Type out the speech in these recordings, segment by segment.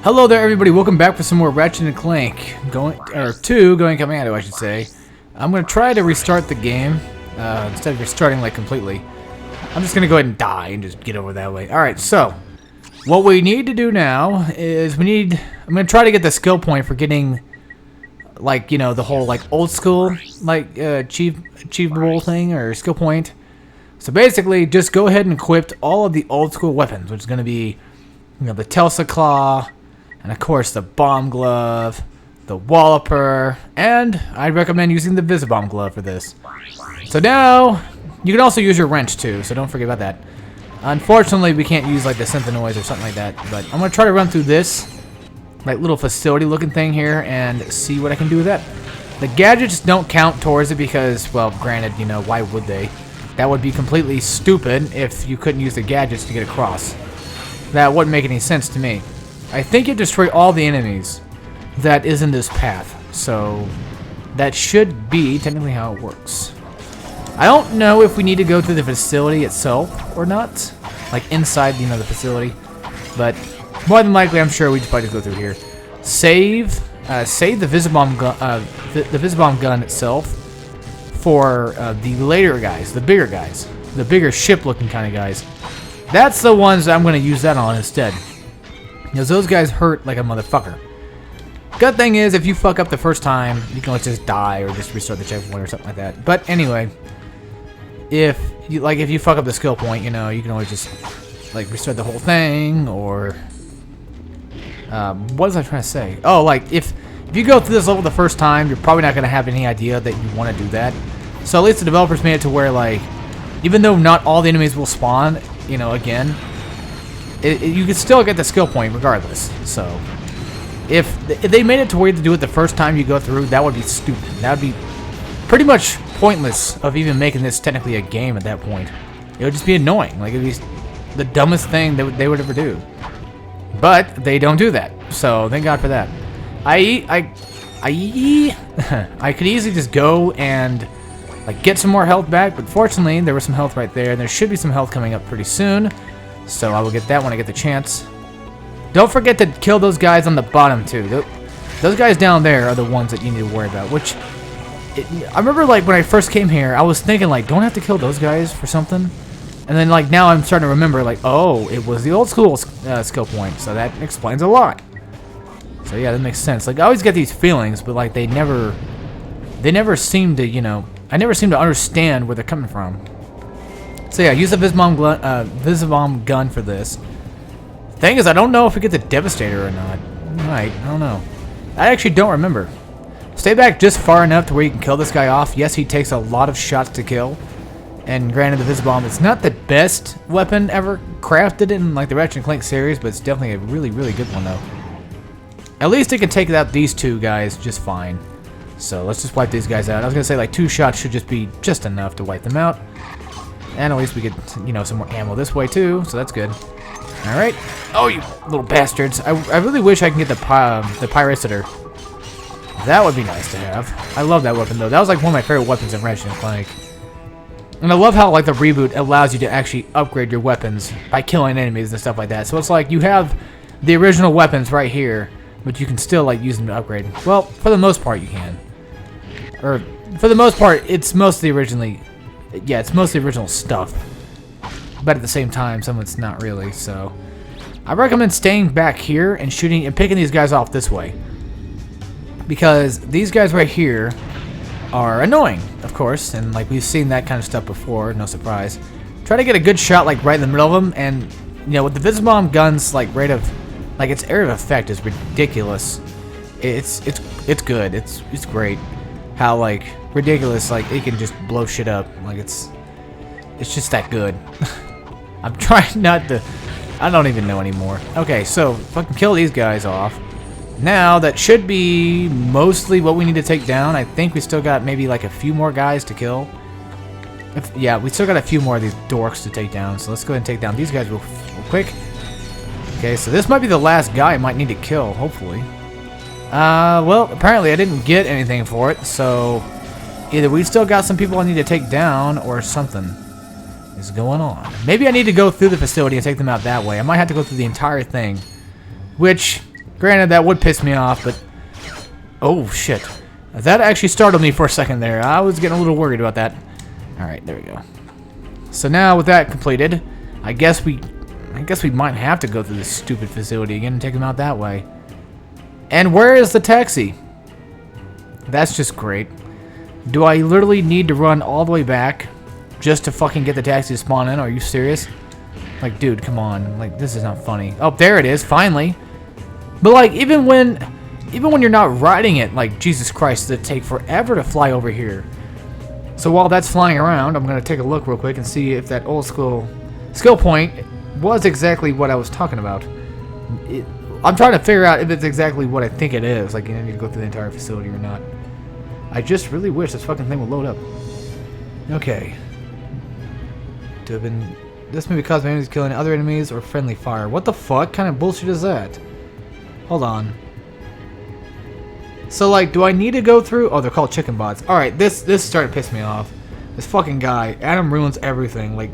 Hello there, everybody. Welcome back for some more Ratchet Clank. Going Commando, I should say. I'm gonna try to restart the game instead of restarting like completely. I'm just gonna go ahead and die and just get over that way. All right, so what we need to do now is I'm gonna try to get the skill point for getting, like, you know, the whole like old school like achievable thing or skill point. So basically, just go ahead and equip all of the old school weapons, which is gonna be, you know, the Telsa Claw. And of course the Bomb Glove, the Walloper, and I'd recommend using the Fizzbomb Glove for this. So now, you can also use your wrench too, so don't forget about that. Unfortunately, we can't use like the Synthenoise or something like that, but I'm going to try to run through this like little facility looking thing here and see what I can do with that. The gadgets don't count towards it because, well, granted, you know, why would they? That would be completely stupid if you couldn't use the gadgets to get across. That wouldn't make any sense to me. I think you destroy all the enemies that is in this path, so that should be technically how it works. I don't know if we need to go through the facility itself or not, like inside, you know, the facility, but more than likely, I'm sure we just probably just go through here. Save the Fizzbomb gun itself for the later guys, the bigger ship-looking kind of guys. That's the ones that I'm going to use that on instead. Because those guys hurt like a motherfucker. Good thing is, if you fuck up the first time, you can always just die or just restart the checkpoint or something like that. But anyway, if you fuck up the skill point, you know, you can always just like restart the whole thing. Or what was I trying to say? Oh, like if you go through this level the first time, you're probably not going to have any idea that you want to do that. So at least the developers made it to where, like, even though not all the enemies will spawn, you know, again, you can still get the skill point regardless. So if they made it to where you have to do it the first time you go through, that would be stupid. That would be pretty much pointless of even making this technically a game at that point. It would just be annoying. Like, it would be the dumbest thing they would ever do. But they don't do that, so thank God for that. I could easily just go and like get some more health back, but fortunately there was some health right there, and there should be some health coming up pretty soon. So I will get that when I get the chance. Don't forget to kill those guys on the bottom too. Those guys down there are the ones that you need to worry about. Which, I remember like when I first came here, I was thinking like, don't I have to kill those guys for something? And then like now I'm starting to remember like, oh, it was the old school skill point. So that explains a lot. So yeah, that makes sense. Like I always get these feelings, but like they never seem to, you know, I never seem to understand where they're coming from. So yeah, use the Fizzbomb gun for this. Thing is, I don't know if we get the Devastator or not. Right, I don't know. I actually don't remember. Stay back just far enough to where you can kill this guy off. Yes, he takes a lot of shots to kill. And granted, the Fizzbomb, it's not the best weapon ever crafted in like the Ratchet Clank series, but it's definitely a really, really good one though. At least it can take out these two guys just fine. So let's just wipe these guys out. I was gonna say like 2 shots should just be just enough to wipe them out. And at least we get, you know, some more ammo this way too, so that's good. All right. Oh, you little bastards! I really wish I can get the Pyricitor. That would be nice to have. I love that weapon though. That was like one of my favorite weapons in Ratchet Clank. And I love how like the reboot allows you to actually upgrade your weapons by killing enemies and stuff like that. So it's like you have the original weapons right here, but you can still like use them to upgrade. Well, for the most part you can. Or for the most part, it's mostly original stuff. But at the same time, some of it's not really, so I recommend staying back here and shooting and picking these guys off this way. Because these guys right here are annoying, of course, and like we've seen that kind of stuff before, no surprise. Try to get a good shot like right in the middle of them, and you know, with the Fizzbomb gun's like rate of like its area of effect is ridiculous. It's good. It's great. How like ridiculous like it can just blow shit up. Like it's just that good. I'm trying not to. I don't even know anymore. Okay, so fucking kill these guys off. Now that should be mostly what we need to take down. I think we still got maybe like a few more guys to kill. Yeah, we still got a few more of these dorks to take down. So let's go ahead and take down these guys real quick. Okay, so this might be the last guy I might need to kill, hopefully. Well, apparently I didn't get anything for it, so either we still got some people I need to take down or something is going on. Maybe I need to go through the facility and take them out that way. I might have to go through the entire thing, which Granted, that would piss me off, but... Oh, shit. That actually startled me for a second there. I was getting a little worried about that. Alright, there we go. So now, with that completed, I guess we might have to go through this stupid facility again and take him out that way. And where is the taxi? That's just great. Do I literally need to run all the way back just to fucking get the taxi to spawn in? Are you serious? Like, dude, come on. Like, this is not funny. Oh, there it is, finally. But, like, even when you're not riding it, like, Jesus Christ, it'd take forever to fly over here. So while that's flying around, I'm going to take a look real quick and see if that old school skill point was exactly what I was talking about. I'm trying to figure out if it's exactly what I think it is. Like, you need to go through the entire facility or not. I just really wish this fucking thing would load up. Okay. To have been... This may be caused by enemies killing other enemies or friendly fire. What the fuck kind of bullshit is that? Hold on. So, like, do I need to go through... Oh, they're called chicken bots. Alright, this is starting to piss me off. This fucking guy. Adam ruins everything. Like,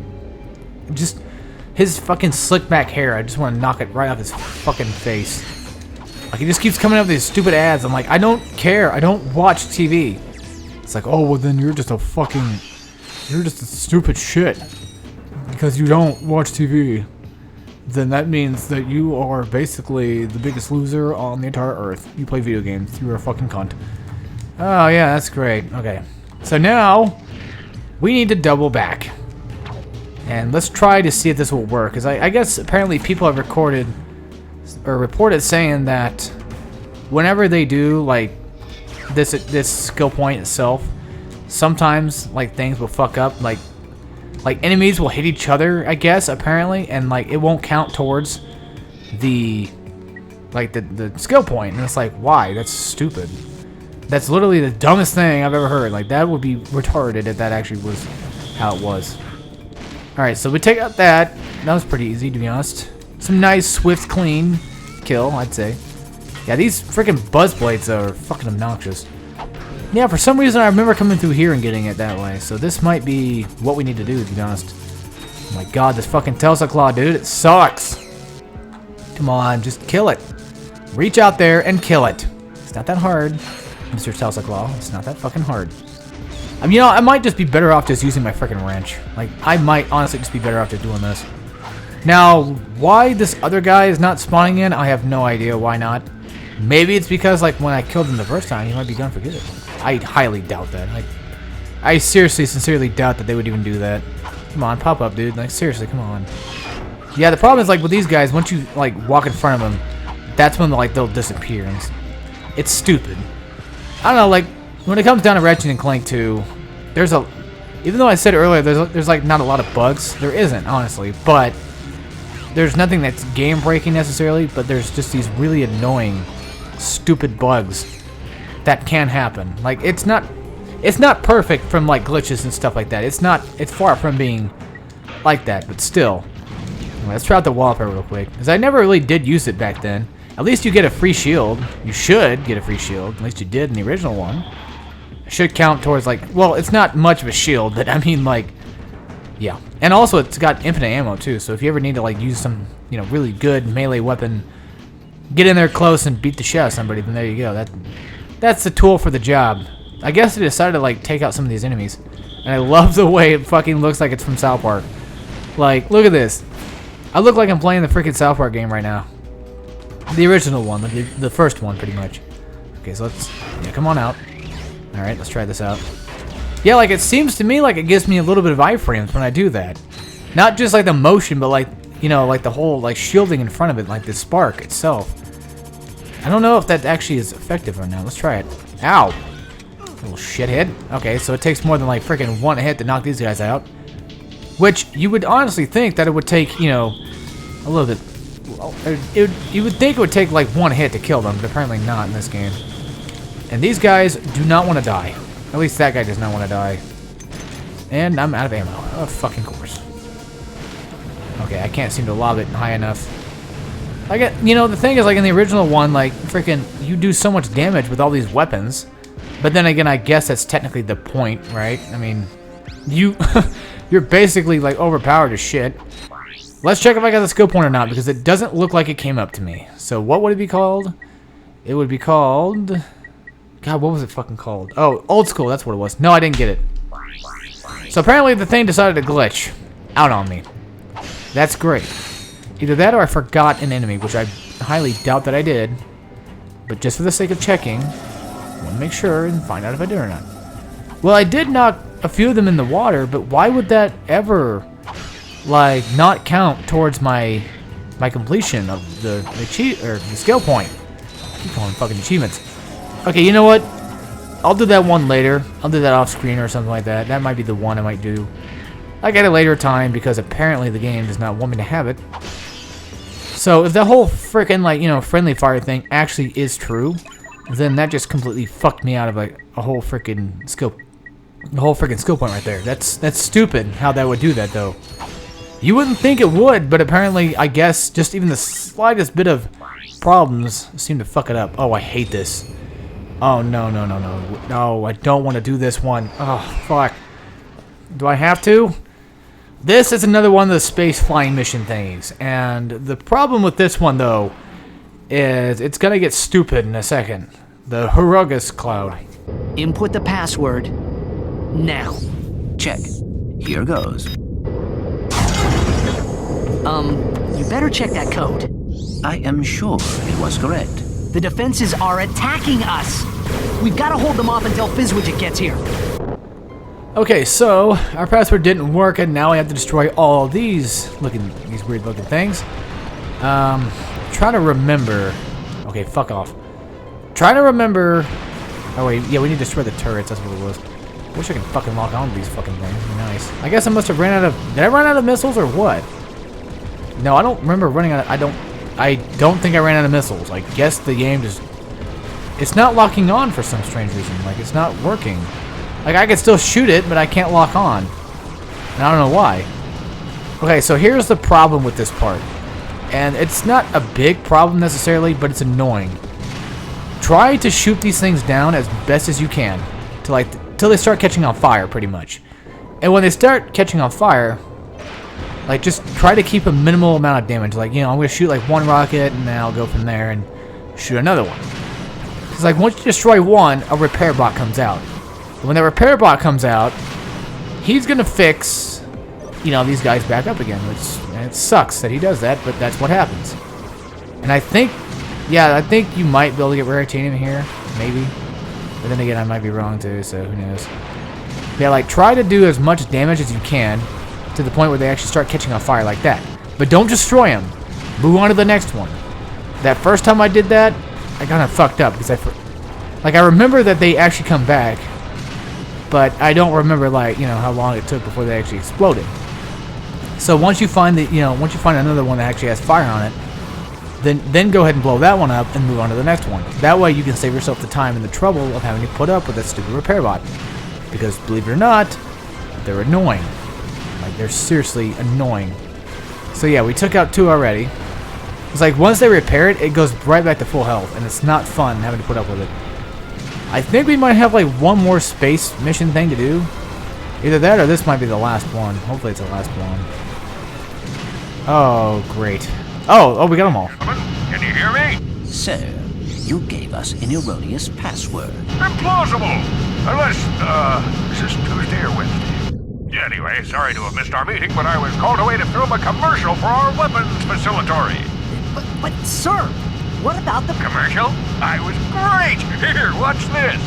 just... His fucking slick back hair. I just want to knock it right off his fucking face. Like, he just keeps coming up with these stupid ads. I'm like, I don't care. I don't watch TV. It's like, oh, well, then you're just a fucking... You're just a stupid shit. Because you don't watch TV. Then that means that you are basically the biggest loser on the entire earth. You play video games. You're a fucking cunt. Oh, yeah, that's great. Okay. So now, we need to double back. And let's try to see if this will work. Because I guess apparently people have reported saying that whenever they do, like, this skill point itself, sometimes, like, things will fuck up. Like enemies will hit each other, I guess, apparently, and like it won't count towards the skill point. And it's like, why? That's stupid. That's literally the dumbest thing I've ever heard. Like, that would be retarded if that actually was how it was. Alright, so we take out that. That was pretty easy, to be honest. Some nice, swift, clean kill, I'd say. Yeah, these freaking buzz blades are fucking obnoxious. Yeah, for some reason I remember coming through here and getting it that way. So this might be what we need to do, to be honest. Oh my god, this fucking Tesla Claw, dude. It sucks. Come on, just kill it. Reach out there and kill it. It's not that hard, Mr. Tesla Claw. It's not that fucking hard. I mean, you know, I might just be better off just using my freaking wrench. Like, I might honestly just be better off just doing this. Now, why this other guy is not spawning in, I have no idea why not. Maybe it's because, like, when I killed him the first time, he might be gone for good. I highly doubt that. Like, I seriously, sincerely doubt that they would even do that. Come on, pop up, dude. Like, seriously, come on. Yeah, the problem is, like, with these guys, once you, like, walk in front of them, that's when, like, they'll disappear. And it's stupid. I don't know, like, when it comes down to Ratchet and Clank 2, there's a... Even though I said earlier there's like, not a lot of bugs. There isn't, honestly. But there's nothing that's game-breaking, necessarily. But there's just these really annoying, stupid bugs that can happen. Like, it's not perfect from, like, glitches and stuff like that. It's far from being like that, but still. Let's try out the wallpaper real quick, because I never really did use it back then. At least you get a free shield. You should get a free shield. At least you did in the original one. It should count towards, like, well, it's not much of a shield, but I mean, like, yeah. And also, it's got infinite ammo, too, so if you ever need to, like, use some, you know, really good melee weapon, get in there close and beat the shit out of somebody, then there you go. That's the tool for the job. I guess they decided to, like, take out some of these enemies. And I love the way it fucking looks like it's from South Park. Like, look at this. I look like I'm playing the freaking South Park game right now. The original one, the first one, pretty much. Okay, so let's, yeah, come on out. Alright, let's try this out. Yeah, like, it seems to me like it gives me a little bit of iframes when I do that. Not just, like, the motion, but, like, you know, like, the whole, like, shielding in front of it, like, the spark itself. I don't know if that actually is effective or not. Let's try it. Ow! Little shithead. Okay, so it takes more than, like, freaking one hit to knock these guys out. Which, you would honestly think that it would take, you know, a little bit... You would think it would take, like, one hit to kill them, but apparently not in this game. And these guys do not want to die. At least that guy does not want to die. And I'm out of ammo. Of fucking course. Okay, I can't seem to lob it high enough. You know, the thing is, like, in the original one, like, freaking, you do so much damage with all these weapons. But then again, I guess that's technically the point, right? I mean, you're basically, like, overpowered as shit. Let's check if I got the skill point or not, because it doesn't look like it came up to me. So what would it be called? It would be called... God, what was it fucking called? Oh, old school, that's what it was. No, I didn't get it. So apparently the thing decided to glitch out on me. That's great. Either that or I forgot an enemy, which I highly doubt that I did. But just for the sake of checking, I want to make sure and find out if I did or not. Well, I did knock a few of them in the water, but why would that ever, like, not count towards my completion of the skill point? I keep calling them fucking achievements. Okay, you know what? I'll do that one later. I'll do that off screen or something like that. That might be the one I might do. Like at a later time, because apparently the game does not want me to have it. So if the whole freaking, like, you know, friendly fire thing actually is true, then that just completely fucked me out of like a whole freaking skill, point right there. That's stupid how that would do that though. You wouldn't think it would, but apparently, I guess, just even the slightest bit of problems seem to fuck it up. Oh, I hate this. Oh, no. No, I don't want to do this one. Oh, fuck. Do I have to? This is another one of the space flying mission things. And the problem with this one, though, is it's going to get stupid in a second. The Hurugus Cloud. Input the password now. Check. Here goes. You better check that code. I am sure it was correct. The defenses are attacking us. We've got to hold them off until Fizzwidget gets here. Okay, so our password didn't work, and now we have to destroy all these weird looking things. Try to remember. Okay, fuck off. Try to remember. Oh wait, yeah, we need to destroy the turrets. That's what it was. I wish I could fucking lock on to these fucking things. Nice. I guess I must have ran out of. Did I run out of missiles or what? No, I don't remember running out of. I don't think I ran out of missiles. I guess the game just... It's not locking on for some strange reason. Like, it's not working. Like, I can still shoot it, but I can't lock on. And I don't know why. Okay, so here's the problem with this part. And it's not a big problem necessarily, but it's annoying. Try to shoot these things down as best as you can. Till they start catching on fire, pretty much. And when they start catching on fire... Like, just try to keep a minimal amount of damage. Like, you know, I'm going to shoot, like, one rocket, and then I'll go from there and shoot another one. Because, like, once you destroy one, a repair bot comes out. And when that repair bot comes out, he's going to fix, you know, these guys back up again. And it sucks that he does that, but that's what happens. And I think, yeah, I think you might be able to get rare titanium here. Maybe. But then again, I might be wrong, too, so who knows. Yeah, like, try to do as much damage as you can. To the point where they actually start catching on fire like that. But don't destroy them. Move on to the next one. That first time I did that, I kind of fucked up because I remember that they actually come back, but I don't remember, like, you know, how long it took before they actually exploded. So once you find another one that actually has fire on it, then go ahead and blow that one up and move on to the next one. That way you can save yourself the time and the trouble of having to put up with that stupid repair bot. Because believe it or not, they're annoying. Like, they're seriously annoying. So yeah, we took out 2 already. It's like, once they repair it, it goes right back to full health, and it's not fun having to put up with it. I think we might have, like, one more space mission thing to do. Either that or this might be the last one. Hopefully it's the last one. Oh, great. Oh, we got them all. Can you hear me? Sir, you gave us an erroneous password. Implausible! Unless, this is Tuesday or Wednesday. Anyway, sorry to have missed our meeting, but I was called away to film a commercial for our weapons facility. But sir, what about the... Commercial? I was great! Here, watch this!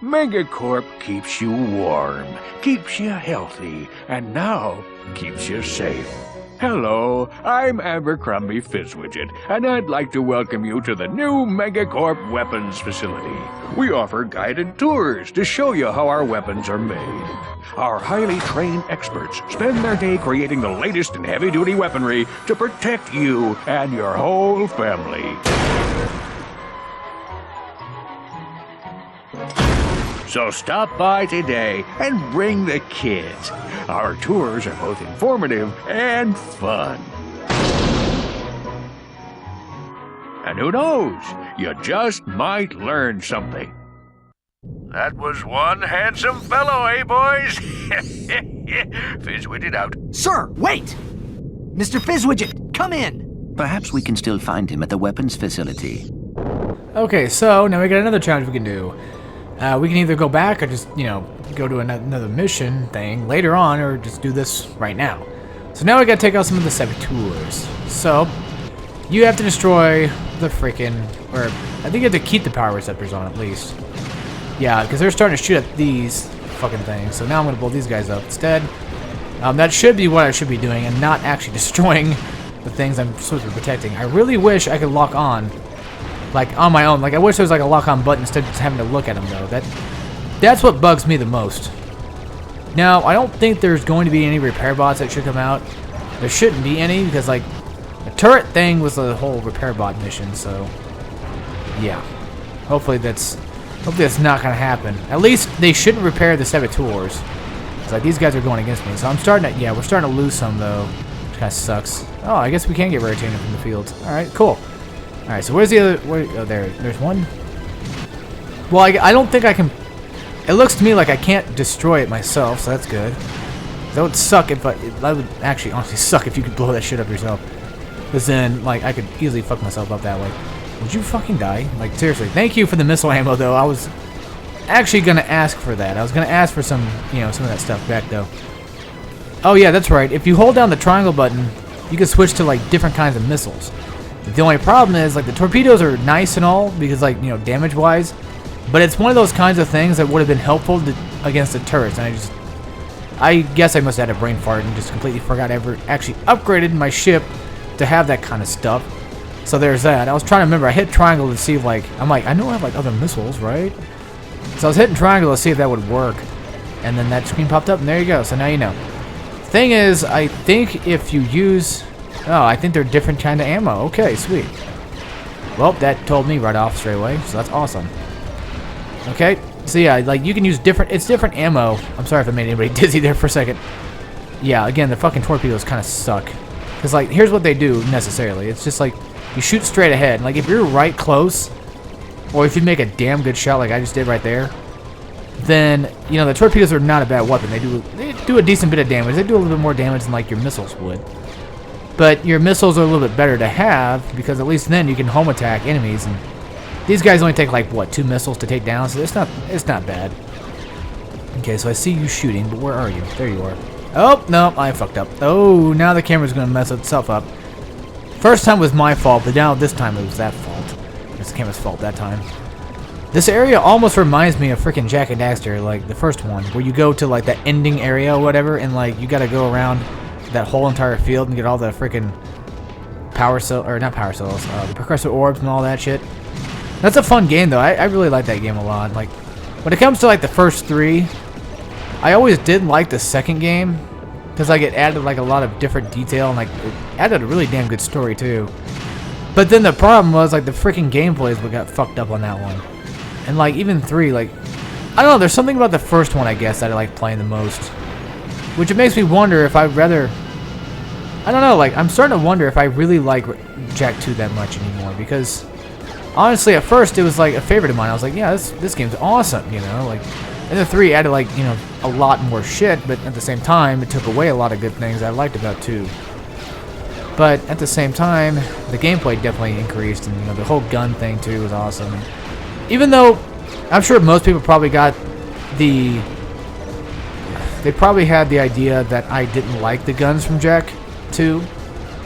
Megacorp keeps you warm, keeps you healthy, and now keeps you safe. Hello, I'm Abercrombie Fizzwidget, and I'd like to welcome you to the new Megacorp Weapons Facility. We offer guided tours to show you how our weapons are made. Our highly trained experts spend their day creating the latest in heavy-duty weaponry to protect you and your whole family. So stop by today and bring the kids. Our tours are both informative and fun. And who knows, you just might learn something. That was one handsome fellow, eh, boys? Fizzwidget out. Sir, wait! Mr. Fizzwidget, come in! Perhaps we can still find him at the weapons facility. Okay, so now we got another challenge we can do. We can either go back or just, you know, go to another mission thing later on, or just do this right now. So now we gotta take out some of the saboteurs. So, you have to destroy the freaking, or I think you have to keep the power receptors on at least. Yeah, because they're starting to shoot at these fucking things. So now I'm gonna blow these guys up instead. That should be what I should be doing, and not actually destroying the things I'm supposed to be protecting. I really wish I could lock on, like, on my own. Like, I wish there was like a lock on button instead of just having to look at them, though. That's what bugs me the most. Now, I don't think there's going to be any repair bots that should come out. There shouldn't be any, because, like, the turret thing was the whole repair bot mission, so yeah. Hopefully that's not gonna happen. At least they shouldn't repair the saboteurs. It's like these guys are going against me, so I'm starting to, yeah, we're starting to lose some though, which kind of sucks. Oh, I guess we can get rotated from the field. All right, cool. All right, so where's the other? Oh, there's one. Well, I don't think I can. It looks to me like I can't destroy it myself, so that's good. That would suck if that would actually honestly suck if you could blow that shit up yourself. Because then, like, I could easily fuck myself up that way. Would you fucking die? Like, seriously. Thank you for the missile ammo, though. I was actually gonna ask for that. I was gonna ask for some, you know, some of that stuff back, though. Oh yeah, that's right. If you hold down the triangle button, you can switch to like different kinds of missiles. The only problem is, like, the torpedoes are nice and all because, like, you know, damage-wise, but it's one of those kinds of things that would have been helpful against the turrets. And I guess I must have had a brain fart and just completely forgot I ever actually upgraded my ship to have that kind of stuff. So there's that. I was trying to remember. I hit triangle to see if, like, I'm like, I know I have like other missiles, right? So I was hitting triangle to see if that would work, and then that screen popped up, and there you go. So now you know. Thing is, I think if you use, oh, I think they're different kind of ammo. Okay, sweet. Well, that told me right off straight away, so that's awesome. Okay, so yeah, like, you can use different, it's different ammo. I'm sorry if I made anybody dizzy there for a second. Yeah, again, the fucking torpedoes kind of suck. Because, like, here's what they do necessarily. It's just like, you shoot straight ahead. Like, if you're right close, or if you make a damn good shot like I just did right there, then, you know, the torpedoes are not a bad weapon. They do a decent bit of damage. They do a little bit more damage than, like, your missiles would. But your missiles are a little bit better to have, because at least then you can home attack enemies. And these guys only take, like, what, 2 missiles to take down? So it's not bad. Okay, so I see you shooting, but where are you? There you are. Oh, no, I fucked up. Oh, now the camera's going to mess itself up. First time was my fault, but now this time it was that fault. It's the camera's fault that time. This area almost reminds me of freaking Jak and Daxter, like the first one, where you go to like that ending area or whatever, and like you gotta go around that whole entire field and get all the freaking power cell, or not power cells, the precursor orbs and all that shit. That's a fun game though. I really like that game a lot. Like, when it comes to like the first 3, I always did like the second game, because like it added like a lot of different detail, and like it added a really damn good story too. But then the problem was, like, the freaking gameplay is what got fucked up on that one. And like even 3, like, I don't know, there's something about the first one, I guess, that I like playing the most. Which it makes me wonder if I'd rather, I don't know, like, I'm starting to wonder if I really like Jak 2 that much anymore, because honestly at first it was like a favorite of mine. I was like, yeah, this game's awesome, you know, like. And the 3 added, like, you know, a lot more shit, but at the same time, it took away a lot of good things I liked about 2. But at the same time, the gameplay definitely increased, and, you know, the whole gun thing too was awesome. Even though I'm sure most people probably got they probably had the idea that I didn't like the guns from Jak 2,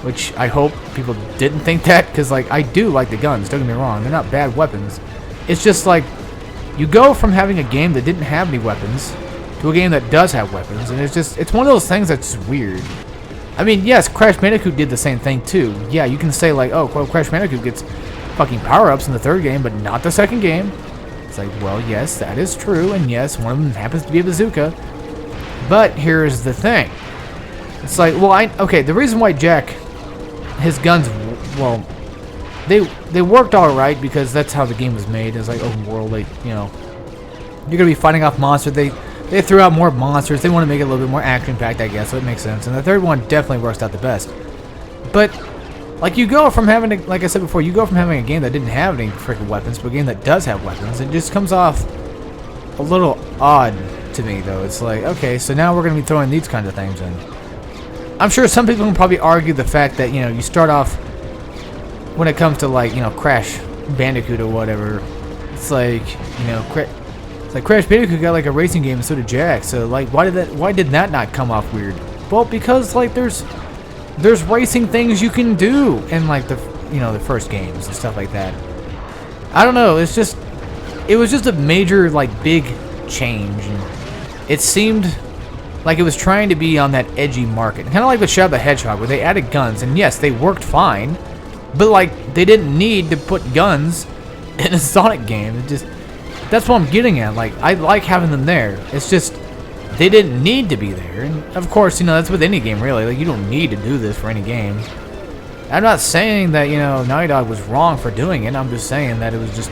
which I hope people didn't think that, because, like, I do like the guns, don't get me wrong, they're not bad weapons. It's just like, you go from having a game that didn't have any weapons to a game that does have weapons, and it's one of those things that's weird. I mean, yes, Crash Bandicoot did the same thing too. Yeah, you can say like, oh, well, Crash Bandicoot gets fucking power-ups in the 3rd game, but not the 2nd game. It's like, well, yes, that is true, and yes, one of them happens to be a bazooka. But here's the thing. It's like, well, okay, the reason why Jak, his guns, well, they worked all right because that's how the game was made. It's like open world, like, you know, you're gonna be fighting off monsters. They threw out more monsters. They want to make it a little bit more action-packed, I guess, so it makes sense. And the 3rd one definitely works out the best. But, like, you go from having, like I said before, you go from having a game that didn't have any freaking weapons to a game that does have weapons. It just comes off a little odd to me, though. It's like, okay, so now we're going to be throwing these kinds of things in. I'm sure some people can probably argue the fact that, you know, you start off, when it comes to, like, you know, Crash Bandicoot or whatever. It's like, you know, it's like Crash Bandicoot got like a racing game and so did Jack. So like, why did that not come off weird? Well, because like there's racing things you can do in like the first games and stuff like that. I don't know. It was just a major like big change, and it seemed like it was trying to be on that edgy market, kind of like with Shadow the Hedgehog, where they added guns, and yes, they worked fine, but like they didn't need to put guns in a Sonic game. That's what I'm getting at. Like, I like having them there. It's just they didn't need to be there, and of course, you know, that's with any game really. Like, you don't need to do this for any game. I'm not saying that, you know, Naughty Dog was wrong for doing it. I'm just saying that it was just,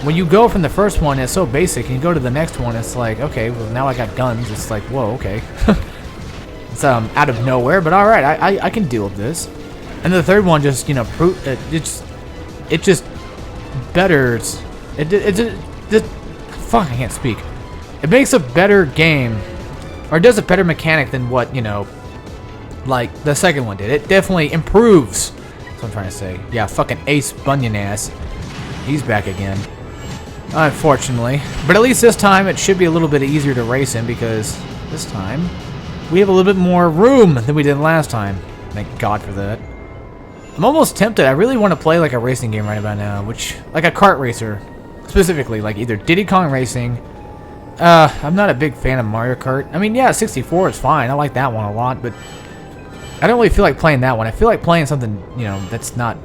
when you go from the first one, it's so basic, and you go to the next one, it's like, okay, well, now I got guns. It's like, whoa, okay. It's out of nowhere, but all right, I can deal with this. And the third one just, you know, it just betters. Fuck, I can't speak. It makes a better game, or does a better mechanic than what, you know, like the second one did. It definitely improves. That's what I'm trying to say. Yeah, fucking Ace Bunyan ass. He's back again. Unfortunately. But at least this time it should be a little bit easier to race in, because this time we have a little bit more room than we did last time. Thank God for that. I'm almost tempted. I really want to play like a racing game right about now, which, like a kart racer. Specifically, like either Diddy Kong Racing. I'm not a big fan of Mario Kart. I mean, yeah, 64 is fine. I like that one a lot, but I don't really feel like playing that one. I feel like playing something, you know, that's not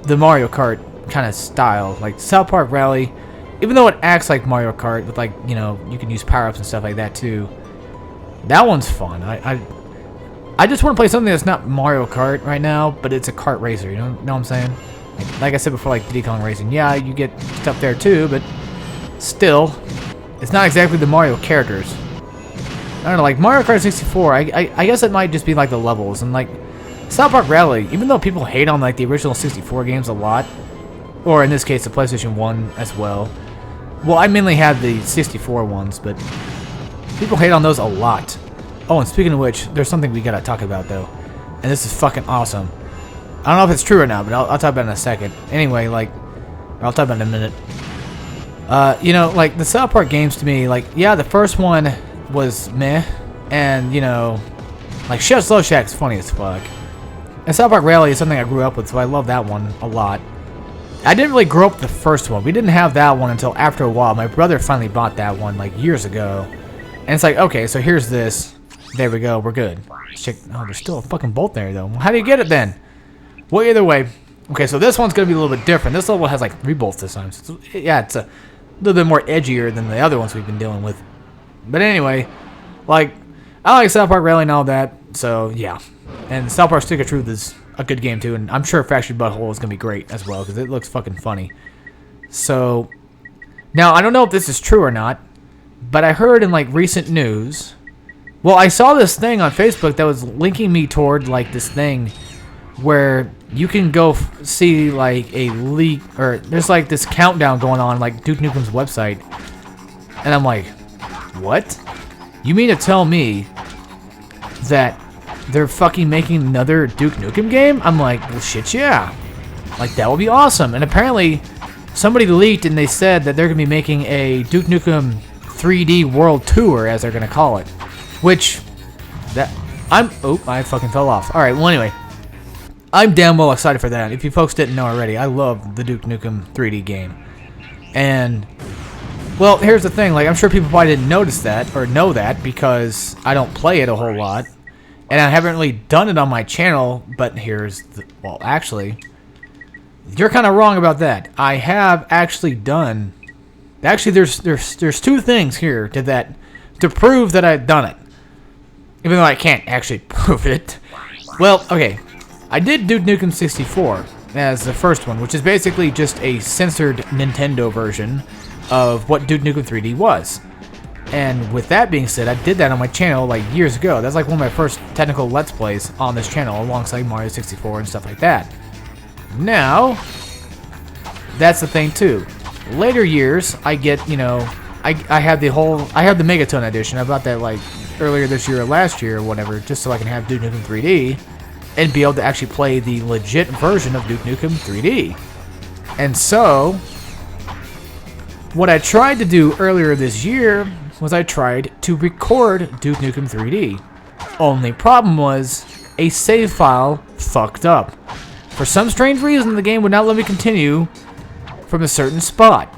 the Mario Kart kind of style. Like South Park Rally, even though it acts like Mario Kart with, like, you know, you can use power-ups and stuff like that too. That one's fun. I just want to play something that's not Mario Kart right now, but it's a kart racer. You know what I'm saying? Like I said before, like Diddy Kong Racing. Yeah, you get stuff there too, but still, it's not exactly the Mario characters. I don't know, like Mario Kart 64, I guess it might just be like the levels, and like South Park Rally, even though people hate on like the original 64 games a lot, or in this case the PlayStation 1 as well. Well, I mainly had the 64 ones, but people hate on those a lot. Oh, and speaking of which, there's something we gotta talk about though, and this is fucking awesome. I don't know if it's true or not, but I'll talk about it in a second. Anyway, like, I'll talk about it in a minute. You know, like the South Park games to me, like, yeah, the first one was meh, and you know, like Chef Slow Shack's funny as fuck, and South Park Rally is something I grew up with, so I love that one a lot. I didn't really grow up with the first one. We didn't have that one until after a while. My brother finally bought that one like years ago, and it's like, okay, so here's this. There we go, we're good. Check. Oh, there's still a fucking bolt there though. How do you get it then? Well, either way. Okay, so this one's gonna be a little bit different. This level has like 3 bolts this time. So yeah, it's a little bit more edgier than the other ones we've been dealing with. But anyway, like, I like South Park Rally and all that, so yeah. And South Park Stick of Truth is a good game too, and I'm sure Factory Butthole is going to be great as well, because it looks fucking funny. So, now, I don't know if this is true or not, but I heard in, like, recent news, well, I saw this thing on Facebook that was linking me toward, like, this thing where you can go see, like, a leak, or there's, like, this countdown going on, like, Duke Nukem's website, and I'm like, what? You mean to tell me that they're fucking making another Duke Nukem game? I'm like, well, shit, yeah. Like, that would be awesome. And apparently, somebody leaked and they said that they're going to be making a Duke Nukem 3D World Tour, as they're going to call it. Which, oh, I fucking fell off. Alright, well, anyway. I'm damn well excited for that. If you folks didn't know already, I love the Duke Nukem 3D game. And, well, here's the thing. Like, I'm sure people probably didn't notice that, or know that, because I don't play it a whole lot. And I haven't really done it on my channel, but here's the, well, actually, you're kind of wrong about that. I have actually done, actually there's 2 things here to prove that I've done it. Even though I can't actually prove it. Well, okay, I did Duke Nukem 64 as the first one, which is basically just a censored Nintendo version of what Duke Nukem 3D was. And with that being said, I did that on my channel like years ago. That's like one of my first technical Let's Plays on this channel, alongside Mario 64 and stuff like that. Now, that's the thing too. Later years, I get, you know, I have the Megaton edition. I bought that like earlier this year or last year or whatever, just so I can have Duke Nukem 3D and be able to actually play the legit version of Duke Nukem 3D. And so, what I tried to do earlier this year was I tried to record Duke Nukem 3D. Only problem was, a save file fucked up. For some strange reason, the game would not let me continue from a certain spot.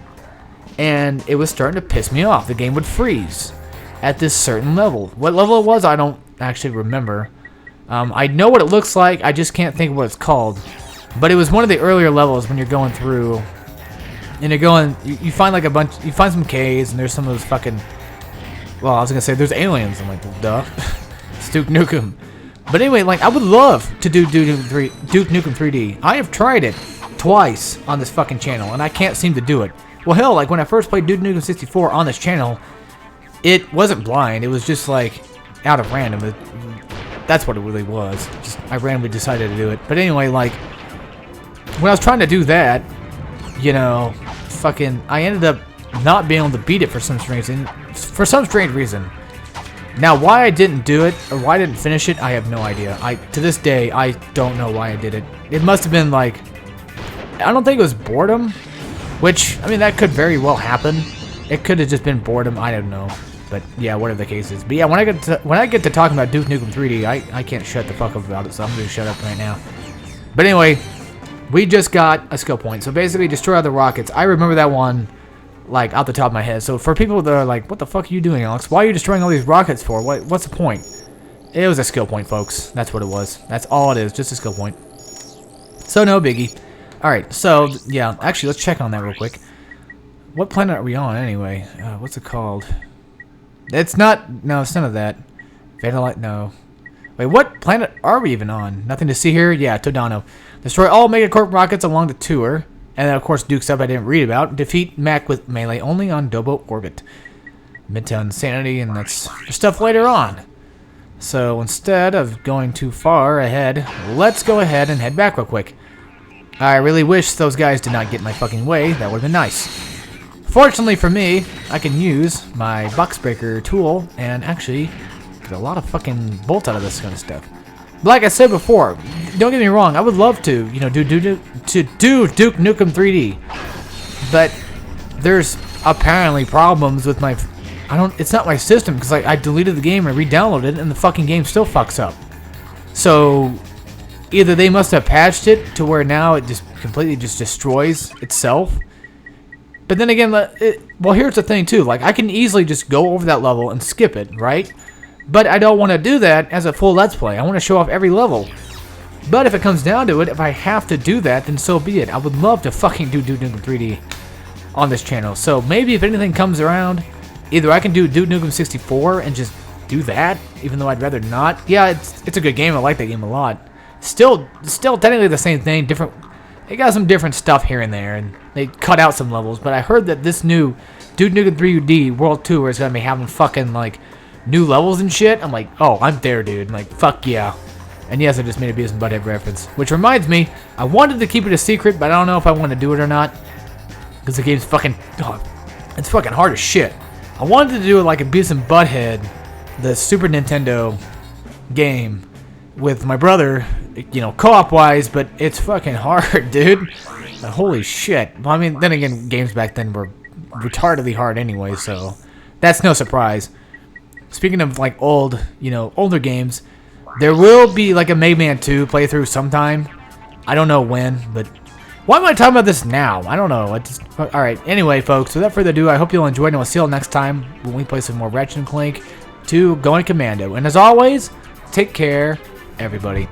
And it was starting to piss me off. The game would freeze at this certain level. What level it was, I don't actually remember. I know what it looks like, I just can't think of what it's called. But it was one of the earlier levels when you're going through, and you're going, you find like a bunch, you find some caves, and there's some of those fucking, well, I was gonna say there's aliens. I'm like, well, duh. It's Duke Nukem. But anyway, like, I would love to do Duke Nukem 3D. I have tried it twice on this fucking channel, and I can't seem to do it. Well, hell, like when I first played Duke Nukem 64 on this channel, it wasn't blind. It was just like out of random. That's what it really was. Just I randomly decided to do it. But anyway, like when I was trying to do that, you know, fucking, I ended up not being able to beat it for some strange reason. Now, why I didn't do it or why I didn't finish it, I have no idea. To this day, I don't know why I did it. It must have been like, I don't think it was boredom. Which, I mean, that could very well happen. It could have just been boredom. I don't know. But yeah, whatever the case is. But yeah, when I get to talking about Duke Nukem 3D, I can't shut the fuck up about it, so I'm going to shut up right now. But anyway, we just got a skill point. So basically, destroy other rockets. I remember that one, like, out the top of my head. So for people that are like, what the fuck are you doing, Alex? Why are you destroying all these rockets for? What's the point? It was a skill point, folks. That's what it was. That's all it is. Just a skill point. So no biggie. Alright, so, yeah, actually, let's check on that real quick. What planet are we on, anyway? What's it called? It's not, no, it's none of that. Vandalite, no. Wait, what planet are we even on? Nothing to see here? Yeah, Todano. Destroy all Megacorp rockets along the tour. And then, of course, Duke stuff I didn't read about. Defeat Mac with melee only on Dobo orbit. Midtown Insanity, and that's stuff later on. So, instead of going too far ahead, let's go ahead and head back real quick. I really wish those guys did not get in my fucking way. That would have been nice. Fortunately for me, I can use my box breaker tool and actually get a lot of fucking bolts out of this kind of stuff. But like I said before, don't get me wrong, I would love to, you know, do Duke Nukem 3D. But there's apparently problems with my, it's not my system, because I deleted the game and re-downloaded it and the fucking game still fucks up. So either they must have patched it to where now it just completely just destroys itself. But then again, well, here's the thing too. Like, I can easily just go over that level and skip it, right? But I don't want to do that as a full Let's Play. I want to show off every level. But if it comes down to it, if I have to do that, then so be it. I would love to fucking do Duke Nukem 3D on this channel. So maybe if anything comes around, either I can do Duke Nukem 64 and just do that, even though I'd rather not. Yeah, it's a good game. I like that game a lot. Still technically the same thing, different. They got some different stuff here and there, and they cut out some levels. But I heard that this new Duke Nukem 3D World Tour is gonna be having fucking like new levels and shit. I'm like, oh, I'm there, dude. I'm like, fuck yeah. And yes, I just made a Beavis and Butthead reference, which reminds me, I wanted to keep it a secret, but I don't know if I want to do it or not, because the game's fucking, it's fucking hard as shit. I wanted to do it like a Beavis and Butthead, the Super Nintendo game, with my brother, you know, co-op wise, but it's fucking hard, dude. Holy shit. Well, I mean, then again, games back then were retardedly hard anyway, so that's no surprise. Speaking of like old, you know, older games, there will be like a Mega Man 2 playthrough sometime. I don't know when, but why am I talking about this now? I don't know. Alright, anyway, folks, without further ado, I hope you'll enjoy it, and we'll see you all next time when we play some more Ratchet Clank 2 Going Commando. And as always, take care, everybody.